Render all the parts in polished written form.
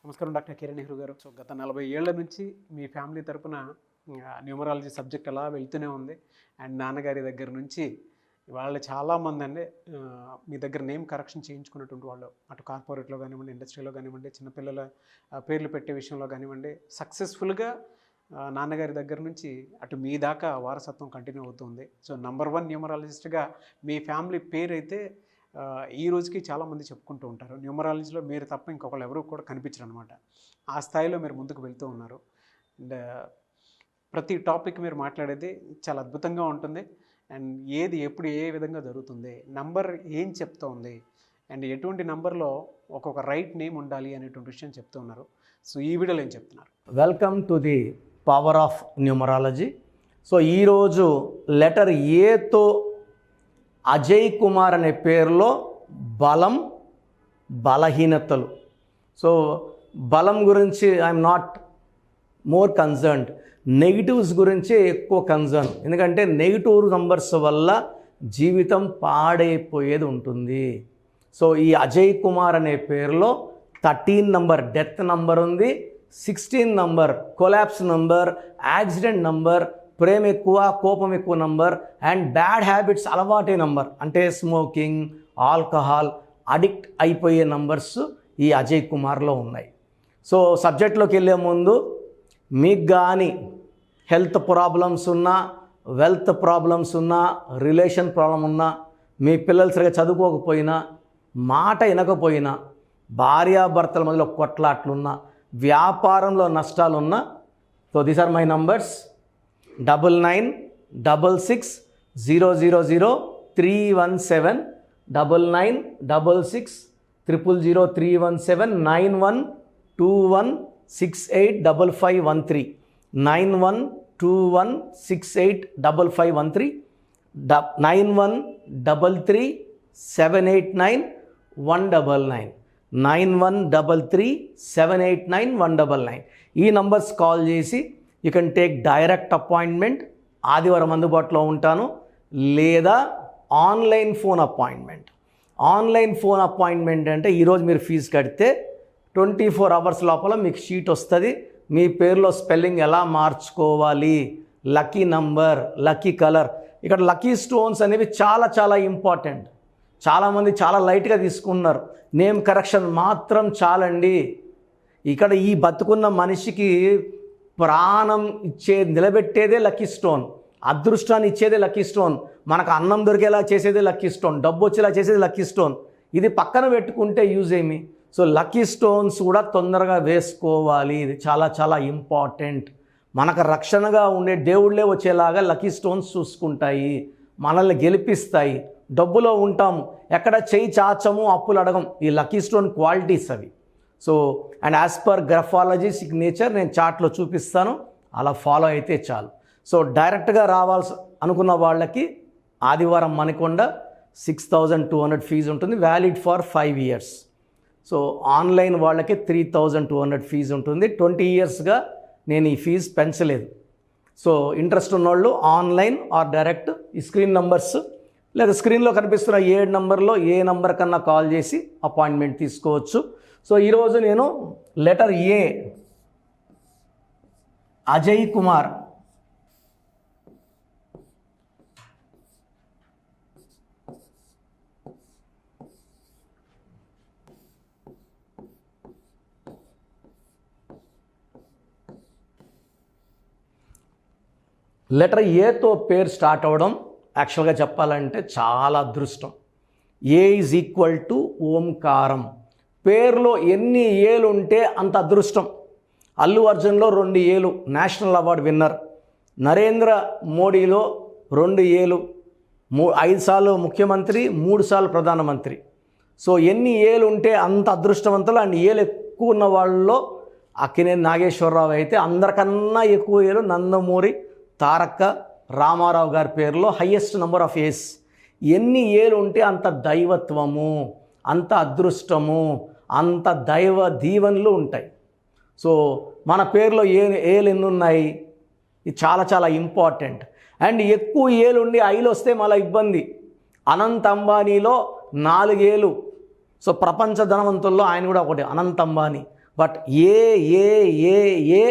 నమస్కారం డాక్టర్ కిరణ్ నెహ్రూ గారు. సో గత 40 ఏళ్ల నుంచి మీ ఫ్యామిలీ తరపున న్యూమరాలజీ సబ్జెక్ట్ అలా వెళ్తూనే ఉంది. అండ్ నాన్నగారి దగ్గర నుంచి వాళ్ళు చాలామంది అండి మీ దగ్గర నేమ్ కరెక్షన్ చేయించుకున్నటువంటి వాళ్ళు, అటు కార్పొరేట్లో కానివ్వండి, ఇండస్ట్రీలో కానివ్వండి, చిన్నపిల్లల పేర్లు పెట్టే విషయంలో కానివ్వండి, సక్సెస్ఫుల్గా నాన్నగారి దగ్గర నుంచి అటు మీ దాకా వారసత్వం కంటిన్యూ అవుతుంది. సో నంబర్ 1 న్యూమరాలజిస్ట్గా మీ ఫ్యామిలీ పేరు అయితే ఈ రోజుకి చాలామంది చెప్పుకుంటూ ఉంటారు. న్యూమరాలజీలో మీరు తప్ప ఇంకొకళ్ళు ఎవరు కూడా కనిపించరు అనమాట. ఆ స్థాయిలో మీరు ముందుకు వెళ్తూ ఉన్నారు. అండ్ ప్రతి టాపిక్ మీరు మాట్లాడేది చాలా అద్భుతంగా ఉంటుంది. అండ్ ఏది ఎప్పుడు ఏ విధంగా జరుగుతుంది, నంబర్ ఏం చెప్తోంది, అండ్ ఎటువంటి నంబర్లో ఒక్కొక్క రైట్ నేమ్ ఉండాలి అనేటువంటి విషయం చెప్తూ ఉన్నారు. సో ఈ వీడియోలో ఏం చెప్తున్నారు? Welcome to the power of numerology. So ఈరోజు లెటర్ ఏతో అజయ్ కుమార్ అనే పేరులో బలం, బలహీనతలు. సో బలం గురించి I'm not more concerned, negatives గురించి ఎక్కువ కన్సర్న్. ఎందుకంటే నెగిటివ్ నంబర్స్ వల్ల జీవితం పాడైపోయేది ఉంటుంది. సో ఈ అజయ్ కుమార్ అనే పేరులో 13 నంబర్ డెత్ నంబర్ ఉంది, 16 number collapse number, accident number, ప్రేమ ఎక్కువ కోపం ఎక్కువ నంబర్, అండ్ బ్యాడ్ హ్యాబిట్స్ అలవాటే నంబర్, అంటే స్మోకింగ్, ఆల్కహాల్ అడిక్ట్ అయిపోయే నంబర్స్ ఈ అజయ్ కుమార్లో ఉన్నాయి. సో సబ్జెక్ట్లోకి వెళ్ళే ముందు మీకు కానీ హెల్త్ ప్రాబ్లమ్స్ ఉన్నా, వెల్త్ ప్రాబ్లమ్స్ ఉన్నా, రిలేషన్ ప్రాబ్లం ఉన్నా, మీ పిల్లలు సరిగా చదువుకోకపోయినా, మాట వినకపోయినా, భార్యాభర్తల మధ్యలో కొట్లాట్లున్నా, వ్యాపారంలో నష్టాలున్నా, so these are my numbers 9966000317, 9966000317, 9121685513, 9121685513, 9133789199, 9133789199. ఈ నంబర్స్ కాల్ చేసి you can take direct appointment. ఆదివారం అందుబాటులో ఉంటాను, లేదా online phone appointment. Online phone appointment అంటే ఈరోజు మీరు ఫీజు కడితే 24 అవర్స్ లోపల మీకు షీట్ వస్తుంది. మీ పేరులో స్పెల్లింగ్ ఎలా మార్చుకోవాలి, లక్కీ నంబర్, లక్కీ కలర్. ఇక్కడ లక్కీ స్టోన్స్ అనేవి చాలా చాలా ఇంపార్టెంట్. చాలామంది చాలా లైట్గా తీసుకున్నారు. నేమ్ కరెక్షన్ మాత్రం చాలండి. ఇక్కడ ఈ బతుకున్న మనిషికి ప్రాణం నిలబెట్టేదే లక్కీ స్టోన్, అదృష్టాన్ని ఇచ్చేదే లక్కీ స్టోన్, మనకు అన్నం దొరికేలా చేసేదే లక్కీ స్టోన్, డబ్బు వచ్చేలా చేసేది లక్కీ స్టోన్. ఇది పక్కన పెట్టుకుంటే యూజ్ ఏమి? సో లక్కీ స్టోన్స్ కూడా తొందరగా వేసుకోవాలి. ఇది చాలా చాలా ఇంపార్టెంట్. మనకు రక్షణగా ఉండే దేవుళ్ళే వచ్చేలాగా లక్కీ స్టోన్స్ చూసుకుంటాయి, మనల్ని గెలిపిస్తాయి. డబ్బులో ఉంటాము, ఎక్కడ చేయి చాచము, అప్పులు అడగం. ఈ లక్కీ స్టోన్ క్వాలిటీస్ అవి. So and as per graphology signature నేను చార్ట్లో చూపిస్తాను, అలా ఫాలో అయితే చాలు. సో డైరెక్ట్గా రావాల్సి అనుకున్న వాళ్ళకి ఆదివారం మణికొండ 6200 ఫీజు ఉంటుంది, valid for 5 years. So online వాళ్ళకి 3200 ఫీజు ఉంటుంది. 20 yearsగా నేను ఈ ఫీజు పెంచలేదు. సో ఇంట్రెస్ట్ ఉన్నోళ్ళు ఆన్లైన్ ఆర్ డైరెక్ట్ ఈ స్క్రీన్ నంబర్స్ లేదా స్క్రీన్లో కనిపిస్తున్న 7 నంబర్లో ఏ నంబర్ కన్నా కాల్ చేసి అపాయింట్మెంట్ తీసుకోవచ్చు. సో ఈరోజు నేను letter A Ajay Kumar letter ఏతో పేరు స్టార్ట్ అవ్వడం యాక్చువల్గా చెప్పాలంటే చాలా అదృష్టం. ఏ ఈజ్ ఈక్వల్ టు ఓంకారం. పేరులో ఎన్ని ఏలు ఉంటే అంత అదృష్టం. అల్లు అర్జున్లో 2 ఏలు, నేషనల్ అవార్డు విన్నర్. నరేంద్ర మోడీలో 2 ఏలు, 5 సార్లు ముఖ్యమంత్రి, 3 సార్లు ప్రధానమంత్రి. సో ఎన్ని ఏలు ఉంటే అంత అదృష్టవంతులు. అండ్ ఏలు ఎక్కువ ఉన్న వాళ్ళలో అక్కినేని నాగేశ్వరరావు అయితే అందరికన్నా ఎక్కువ ఏలు నందమూరి తారక రామారావు గారి పేరులో హయ్యెస్ట్ నెంబర్ ఆఫ్ ఏస్. ఎన్ని ఏలు ఉంటే అంత దైవత్వము, అంత అదృష్టము, అంత దైవ దీవెనలు ఉంటాయి. సో మన పేరులో ఏలు ఎన్ని ఉన్నాయి, ఇది చాలా చాలా ఇంపార్టెంట్. అండ్ ఎక్కువ ఏలుండి ఐలు వస్తే మళ్ళీ ఇబ్బంది. అనంత్ అంబానీలో 4 ఏలు. సో ప్రపంచ ధనవంతుల్లో ఆయన కూడా ఒకటి, Anant Ambani. But A A A A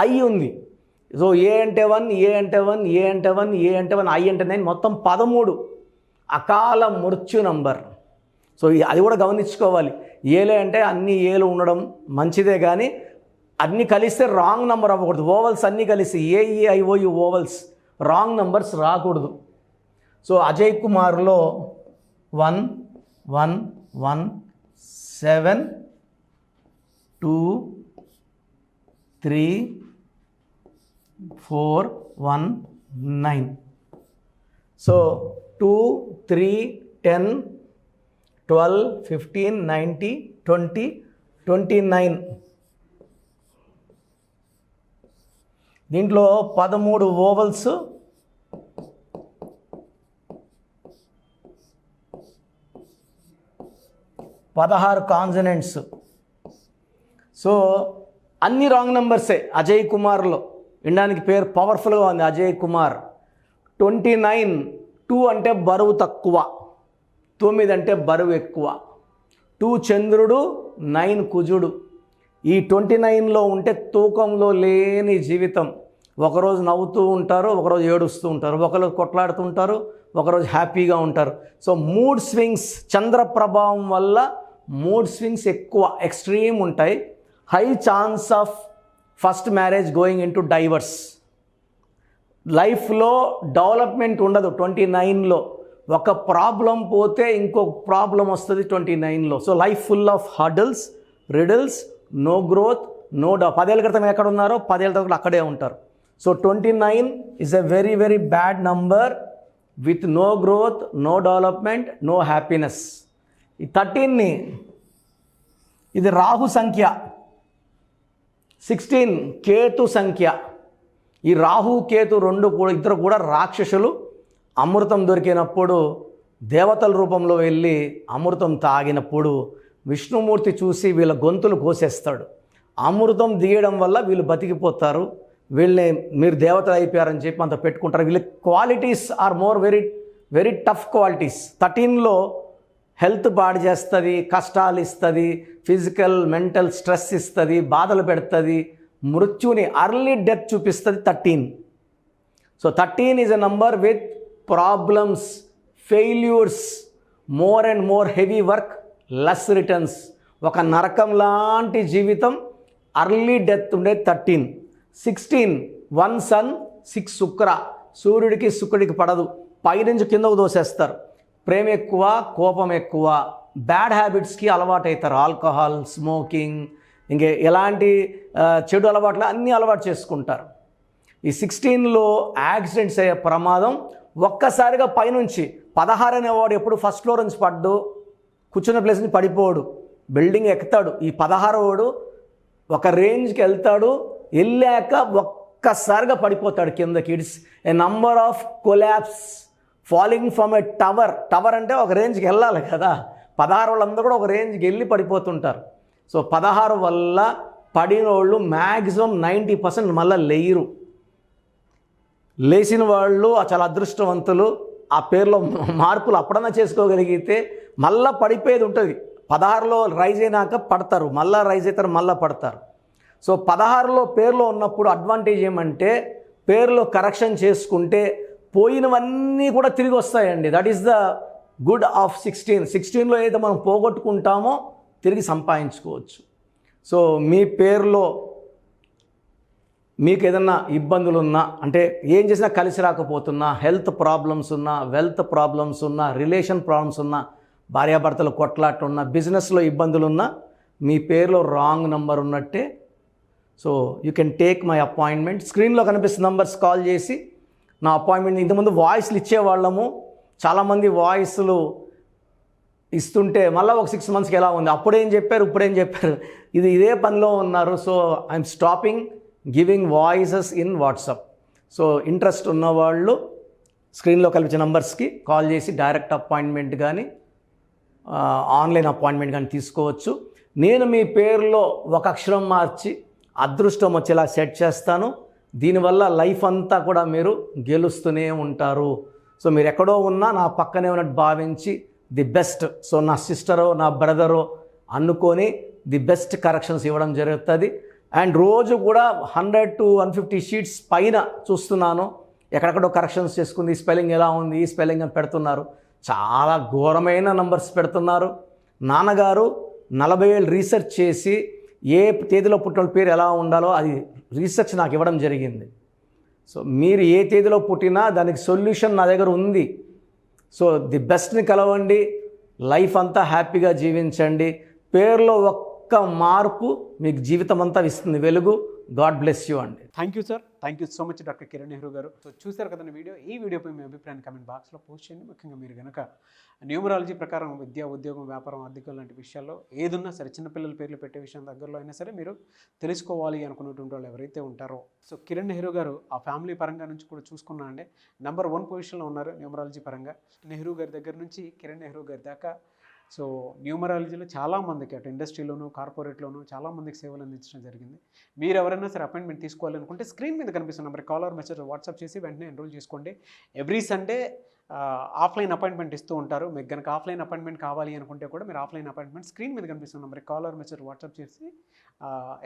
I ఉంది. సో ఏ అంటే 1, ఏ అంటే 1, ఏ అంటే 1, ఏ అంటే 1, ఐ అంటే 9, మొత్తం 13 అకాల మృత్యు నంబర్. సో అది కూడా గమనించుకోవాలి. ఏలే అంటే అన్ని ఏలు ఉండడం మంచిదే, కానీ అన్నీ కలిస్తే రాంగ్ నెంబర్ అవ్వకూడదు. ఓవల్స్ అన్నీ కలిసి AEIOU ఓవల్స్ రాంగ్ నంబర్స్ రాకూడదు. సో అజయ్ కుమార్లో 1 1 1 7 2 3 4 1 9. సో 2 3 10 12 15 90 20 29. దీంట్లో 13 ఓవల్స్, 16 కాన్సనెంట్స్. సో అన్ని రాంగ్ నెంబర్సే అజయ్ కుమార్లో. వినడానికి పేరు పవర్ఫుల్గా ఉంది, అజయ్ కుమార్. 29 2 అంటే బరువు తక్కువ, 9 అంటే బరువు ఎక్కువ. 2 చంద్రుడు, 9 కుజుడు. ఈ 29లో ఉంటే తూకంలో లేని జీవితం. ఒకరోజు నవ్వుతూ ఉంటారు, ఒకరోజు ఏడుస్తూ ఉంటారు, ఒకరోజు కొట్లాడుతుంటారు, ఒకరోజు హ్యాపీగా ఉంటారు. సో మూడ్ స్వింగ్స్, చంద్ర ప్రభావం వల్ల మూడ్ స్వింగ్స్ ఎక్కువ ఎక్స్ట్రీమ్ ఉంటాయి. High chance of first marriage going into divorce. లైఫ్లో డెవలప్మెంట్ ఉండదు 29లో. ఒక ప్రాబ్లం పోతే ఇంకొక ప్రాబ్లం వస్తుంది 29లో. So life full of hurdles, riddles, no growth, no 10 ఏళ్ళ క్రితం ఎక్కడ ఉన్నారో 10 ఏళ్ళ తర్వాత అక్కడే ఉంటారు. So 29 is a very very bad number with no growth, no development, no happiness. ఈ 13ని ఇది రాహు సంఖ్య, 16 కేతు సంఖ్య. ఈ రాహు కేతు ఇద్దరు కూడా రాక్షసులు. అమృతం దొరికినప్పుడు దేవతల రూపంలో వెళ్ళి అమృతం తాగినప్పుడు విష్ణుమూర్తి చూసి వీళ్ళ గొంతులు కోసేస్తాడు. అమృతం దిగడం వల్ల వీళ్ళు బతికిపోతారు. వీళ్ళని మీరు దేవతలు అయిపోయారని చెప్పి అంత పెట్టుకుంటారు. వీళ్ళ qualities are more very very tough qualities. 13లో హెల్త్ పాడు చేస్తుంది, కష్టాలు ఇస్తుంది, ఫిజికల్ మెంటల్ స్ట్రెస్ ఇస్తుంది, బాధలు పెడుతుంది, మృత్యుని అర్లీ డెత్ చూపిస్తుంది 13. So 13 is a number with problems, failures, more and more heavy work, less returns. ఒక నరకం లాంటి జీవితం, అర్లీ డెత్ ఉండేది 13. 16 1 సన్ 6 శుక్ర. సూర్యుడికి శుక్రుడికి పడదు, పైనుంచి కిందకు దోసేస్తారు. ప్రేమ ఎక్కువ, కోపం ఎక్కువ, బ్యాడ్ హ్యాబిట్స్కి అలవాటు అవుతారు. ఆల్కహాల్, స్మోకింగ్, ఇంకే ఎలాంటి చెడు అలవాట్లు అన్నీ అలవాటు చేసుకుంటారు. ఈ 16లో యాక్సిడెంట్స్ అయ్యే ప్రమాదం. ఒక్కసారిగా పైనుంచి 16 అనేవాడు ఎప్పుడు ఫస్ట్ ఫ్లోర్ నుంచి పడ్డు, కూర్చున్న ప్లేస్ నుంచి పడిపోడు, బిల్డింగ్ ఎక్కుతాడు. ఈ 16వాడు ఒక రేంజ్కి వెళ్తాడు, వెళ్ళాక ఒక్కసారిగా పడిపోతాడు కిందకి. It's a number of collapse, falling from A tower. Tower అంటే ఒక రేంజ్కి వెళ్ళాలి కదా. 16 వాళ్ళందరూ కూడా ఒక రేంజ్కి వెళ్ళి పడిపోతుంటారు. సో 16 వల్ల పడిన వాళ్ళు మ్యాక్సిమం 90% మళ్ళీ లేయరు. లేచిన వాళ్ళు చాలా అదృష్టవంతులు. ఆ పేర్లో మార్పులు అప్పుడన్నా చేసుకోగలిగితే మళ్ళీ పడిపోయేది ఉంటుంది. 16లో రైజ్ అయినాక పడతారు, మళ్ళీ రైజ్ అవుతారు, మళ్ళీ పడతారు. సో 16లో పేర్లో ఉన్నప్పుడు అడ్వాంటేజ్ ఏమంటే పేర్లో కరెక్షన్ చేసుకుంటే పోయినవన్నీ కూడా తిరిగి వస్తాయండి. That is the good of 16. 16లో ఏదైతే మనం పోగొట్టుకుంటామో తిరిగి సంపాదించుకోవచ్చు. సో మీ పేరులో మీకు ఏదన్నా ఇబ్బందులు ఉన్నా, అంటే ఏం చేసినా కలిసి రాకపోతున్నా, హెల్త్ ప్రాబ్లమ్స్ ఉన్నా, వెల్త్ ప్రాబ్లమ్స్ ఉన్నా, రిలేషన్ ప్రాబ్లమ్స్ ఉన్నా, భార్యాభర్తలు కొట్లాట ఉన్నా, బిజినెస్లో ఇబ్బందులు ఉన్నా, మీ పేరులో రాంగ్ నంబర్ ఉన్నట్టే. So you can take my appointment. స్క్రీన్లో కనిపిస్తున్న నంబర్స్ కాల్ చేసి నా అపాయింట్మెంట్. ఇంతకుముందు వాయిస్లు ఇచ్చేవాళ్ళము, చాలామంది వాయిస్లు ఇస్తుంటే మళ్ళీ ఒక 6 మంత్స్కి ఎలా ఉంది, అప్పుడేం చెప్పారు, ఇప్పుడేం చెప్పారు, ఇదే పనిలో ఉన్నారు. So I'm stopping giving voices in WhatsApp. So interest ఉన్నవాళ్ళు స్క్రీన్లో కల్పించే నంబర్స్కి కాల్ చేసి డైరెక్ట్ అపాయింట్మెంట్ కానీ ఆన్లైన్ అపాయింట్మెంట్ కానీ తీసుకోవచ్చు. నేను మీ పేరులో ఒక అక్షరం మార్చి అదృష్టం వచ్చేలా సెట్ చేస్తాను. దీనివల్ల లైఫ్ అంతా కూడా మీరు గెలుస్తూనే ఉంటారు. సో మీరు ఎక్కడో ఉన్నా నా పక్కనే ఉన్నట్టు భావించి ది బెస్ట్. సో నా సిస్టరో నా బ్రదరో అనుకొని ది బెస్ట్ కరెక్షన్స్ ఇవ్వడం జరుగుతుంది. అండ్ రోజు కూడా 100 to 150 షీట్స్ పైన చూస్తున్నాను. ఎక్కడెక్కడో కరెక్షన్స్ చేసుకుంది, ఈ స్పెల్లింగ్ ఎలా ఉంది, ఈ స్పెల్లింగ్ అని పెడుతున్నారు. చాలా ఘోరమైన నంబర్స్ పెడుతున్నారు. నాన్నగారు 40 ఏళ్ళు రీసెర్చ్ చేసి ఏ తేదీలో పుట్టిన పేరు ఎలా ఉండాలో అది రీసెర్చ్ నాకు ఇవ్వడం జరిగింది. సో మీరు ఏ తేదీలో పుట్టినా దానికి సొల్యూషన్ నా దగ్గర ఉంది. సో ది బెస్ట్ని కలవండి, లైఫ్ అంతా హ్యాపీగా జీవించండి. పేరులో ఒక్క మార్పు మీకు జీవితం అంతా ఇస్తుంది వెలుగు. గాడ్ బ్లెస్ యూ అండి. Thank you sir, thank you so much doctor Kiran Nehru గారు. సో చూశారు కదండి వీడియో. ఈ వీడియోపై మీ అభిప్రాయాన్ని కమెంట్ బాక్స్లో పోస్ట్ చేయండి. ముఖ్యంగా మీరు కనుక న్యూమరాలజీ ప్రకారం విద్య, ఉద్యోగం, వ్యాపారం, ఆర్థికం లాంటి విషయాల్లో ఏదున్నా సరే, చిన్నపిల్లల పేర్లు పెట్టే విషయం దగ్గరలో అయినా సరే మీరు తెలుసుకోవాలి అనుకున్నటువంటి వాళ్ళు ఎవరైతే ఉంటారో, సో కిరణ్ నెహ్రూ గారు ఆ ఫ్యామిలీ పరంగా నుంచి కూడా చూసుకున్నా అండి నెంబర్ 1 పొజిషన్లో ఉన్నారు న్యూమరాలజీ పరంగా. నెహ్రూ గారి దగ్గర నుంచి కిరణ్ నెహ్రూ గారి దాకా సో న్యూమరాలజీలో చాలామందికి అటు ఇండస్ట్రీలోను, కార్పొరేట్లోను చాలామందికి సేవలు అందించడం జరిగింది. మీరు ఎవరైనా సరే అపాయింట్మెంట్ తీసుకోవాలనుకుంటే స్క్రీన్ మీద కనిపిస్తున్న number call or message WhatsApp చేసి వెంటనే ఎన్రోల్ చేసుకోండి. ఎవ్రీ సండే ఆఫ్లైన్ అపాయింట్మెంట్ ఇస్తూ ఉంటారు. మీకు కనుక ఆఫ్లైన్ అపాయింట్మెంట్ కావాలి అనుకుంటే కూడా మీరు ఆఫ్లైన్ అపాయింట్మెంట్ స్క్రీన్ మీద కనిపిస్తున్న number call or message WhatsApp చేసి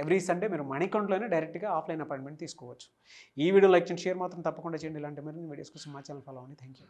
ఎవ్రీ సండే మీరు మణికొండలోనే డైరెక్ట్గా ఆఫ్లైన్ అపాయింట్మెంట్ తీసుకోవచ్చు. ఈ వీడియో లైక్ చేయండి, షేర్ మాత్రం తప్పకుండా చేయండి. ఇలాంటి మరిన్ని వీడియోస్ కోసం మా ఛానల్ ఫాలో అవ్వండి. Thank you.